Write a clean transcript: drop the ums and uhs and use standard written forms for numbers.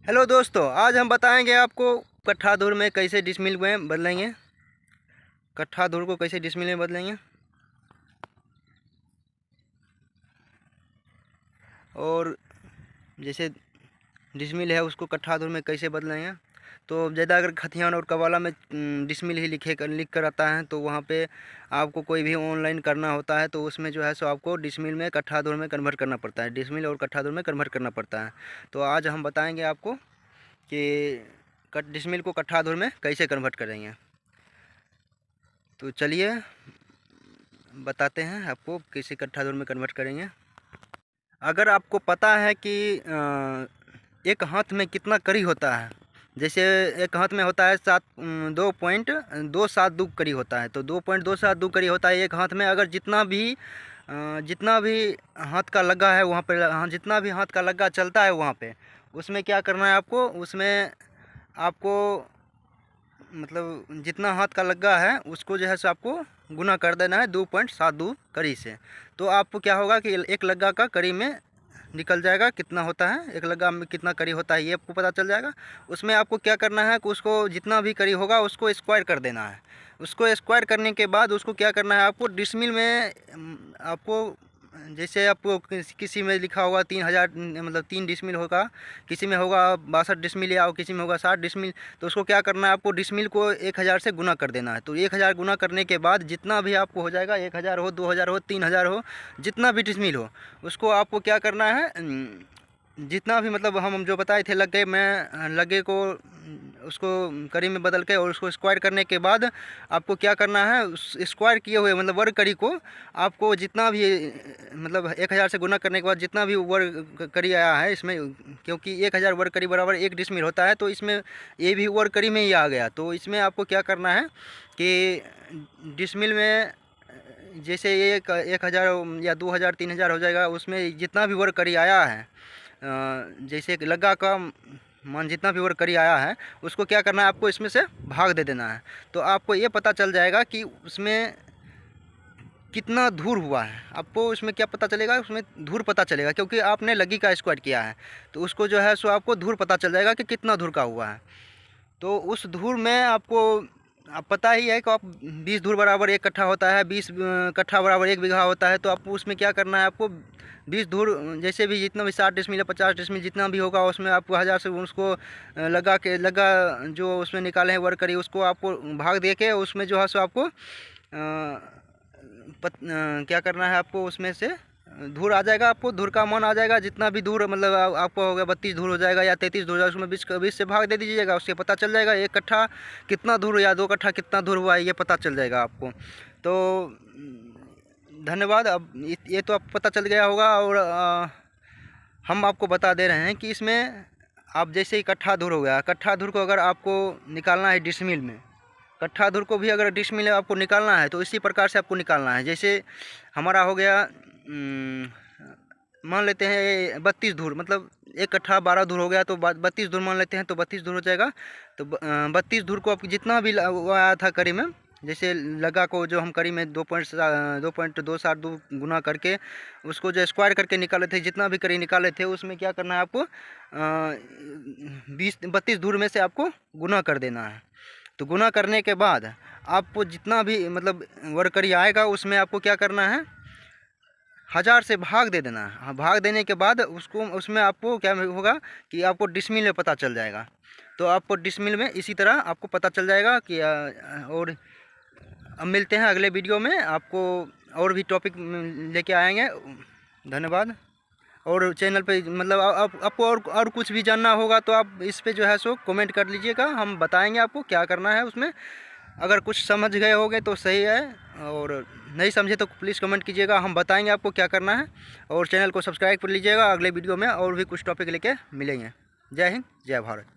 Hello दोस्तों, आज हम बताएंगे आपको कट्ठा धूर में कैसे डिसमिल में बदलेंगे। कट्ठा धूर को कैसे डिसमिल में बदलेंगे और जैसे डिसमिल है उसको कट्ठा धूर में कैसे बदलेंगे। तो ज़्यादा अगर खतियान और कवाला में डिसमिल ही लिख कर आता है तो वहाँ पे आपको कोई भी ऑनलाइन करना होता है तो उसमें जो है सो आपको डिसमिल में कट्ठा धूर में कन्वर्ट करना पड़ता है। डिसमिल और कट्ठा धूर में कन्वर्ट करना पड़ता है। तो आज हम बताएंगे आपको कि डिसमिल को कट्ठा धूर में कैसे कन्वर्ट करेंगे। तो चलिए बताते हैं आपको कैसे कट्ठा धूर में कन्वर्ट करेंगे। अगर आपको पता है कि एक हाथ में कितना कड़ी होता है, जैसे एक हाथ में होता है 2.272 कड़ी होता है, तो 2.272 कड़ी होता है एक हाथ में। अगर जितना भी हाथ का लग्गा है वहाँ पे, जितना भी हाथ का लग्गा चलता है वहाँ पे, उसमें क्या करना है आपको, उसमें आपको मतलब जितना हाथ का लग्गा है उसको जो है सो आपको गुना कर देना है 2.72 कड़ी से। तो आपको क्या होगा कि एक लग्गा का कड़ी में निकल जाएगा कितना होता है, एक लग्गा में कितना कड़ी होता है ये आपको पता चल जाएगा। उसमें आपको क्या करना है कि उसको जितना भी कड़ी होगा उसको स्क्वायर कर देना है। उसको स्क्वायर करने के बाद उसको क्या करना है आपको डिसमिल में, आपको जैसे आपको किसी में लिखा होगा 3000 मतलब 3 डिसमिल होगा, किसी में होगा 62 डिसमिल या किसी में होगा 60 डिसमिल। तो उसको क्या करना है आपको डिसमिल को 1000 से गुना कर देना है। तो 1000 गुना करने के बाद जितना भी आपको हो जाएगा, 1000 हो, 2000 हो, 3000 हो, जितना भी डिसमिल हो उसको आपको क्या करना है, जितना भी मतलब हम जो बताए थे लगे में, लगे को उसको कड़ी में बदल के और उसको स्क्वायर करने के बाद आपको क्या करना है, उस स्क्वायर किए हुए मतलब वर्ग कड़ी को आपको जितना भी मतलब 1000 से गुना करने के बाद जितना भी वर्ग कड़ी आया है इसमें, क्योंकि 1000 वर्ग कड़ी बराबर 1 डिसमिल होता है तो इसमें ये भी वर्ग कड़ी में ही आ गया। तो इसमें आपको क्या करना है कि डिसमिल में जैसे 1000 या 2000 3000 हो जाएगा, उसमें जितना भी वर्ग कड़ी आया है, जैसे लग्गा का मान जितना भी वर्ग कड़ी आया है उसको क्या करना है आपको इसमें से भाग दे देना है। तो आपको ये पता चल जाएगा कि उसमें कितना धूर हुआ है। आपको उसमें क्या पता चलेगा, उसमें धूर पता चलेगा, क्योंकि आपने लग्गी का स्क्वायर किया है तो उसको जो है सो आपको धूर पता चल जाएगा कि कितना धूर का हुआ है। तो उस धूर में आपको आप पता ही है कि आप 20 धूर बराबर 1 कट्ठा होता है, 20 कट्ठा बराबर 1 बीघा होता है। तो आपको उसमें क्या करना है, आपको 20 धूर जैसे भी जितना भी 60 डिसमिल या 50 डिसमिल जितना भी होगा उसमें आपको 1000 से उसको लगा जो उसमें निकाले हैं वर्ग करी उसको आपको भाग दे के उसमें जो है सो आपको क्या करना है, आपको उसमें से धूर आ जाएगा, आपको धूर का मान आ जाएगा। जितना भी धूर मतलब आपको हो गया 32 धूर हो जाएगा या 33 धूर हो जाएगा, उसमें 20 से भाग दे दीजिएगा, उससे पता चल जाएगा 1 कट्ठा कितना धूर या 2 कट्ठा कितना धूर हुआ है, ये पता चल जाएगा आपको। तो धन्यवाद। अब ये तो आपको पता चल गया होगा। और हम आपको बता दे रहे हैं कि इसमें आप जैसे ही कट्ठा धूर हो गया, कट्ठा धूर को अगर आपको निकालना है डिसमिल में, कट्ठा धूर को भी अगर डिसमिल में आपको निकालना है तो इसी प्रकार से आपको निकालना है। जैसे हमारा हो गया मान लेते हैं 32 धूर, मतलब 1 कट्ठा 12 धूर हो गया तो 32 धूर मान लेते हैं तो 32 धूर हो जाएगा। तो 32 धूर को आप जितना भी आया था कड़ी में, जैसे लगा को जो हम कड़ी में 2.272 गुना करके उसको जो स्क्वायर करके निकाले थे, जितना भी कड़ी निकाले थे उसमें क्या करना है आपको 32 धूर में से आपको गुना कर देना है। तो गुना करने के बाद आपको जितना भी मतलब वर्ग कड़ी आएगा उसमें आपको क्या करना है 1000 से भाग दे देना है। हाँ, भाग देने के बाद उसको उसमें आपको क्या होगा कि आपको डिसमिल में पता चल जाएगा। तो आपको डिसमिल में इसी तरह आपको पता चल जाएगा कि और अब मिलते हैं अगले वीडियो में, आपको और भी टॉपिक लेके आएंगे। धन्यवाद। और चैनल पे मतलब आपको और कुछ भी जानना होगा तो आप इस पे जो है सो कमेंट कर लीजिएगा, हम बताएंगे आपको क्या करना है उसमें। अगर कुछ समझ गए होंगे तो सही है, और नहीं समझे तो प्लीज़ कमेंट कीजिएगा, हम बताएंगे आपको क्या करना है। और चैनल को सब्सक्राइब कर लीजिएगा, अगले वीडियो में और भी कुछ टॉपिक लेके मिलेंगे। जय हिंद, जय भारत।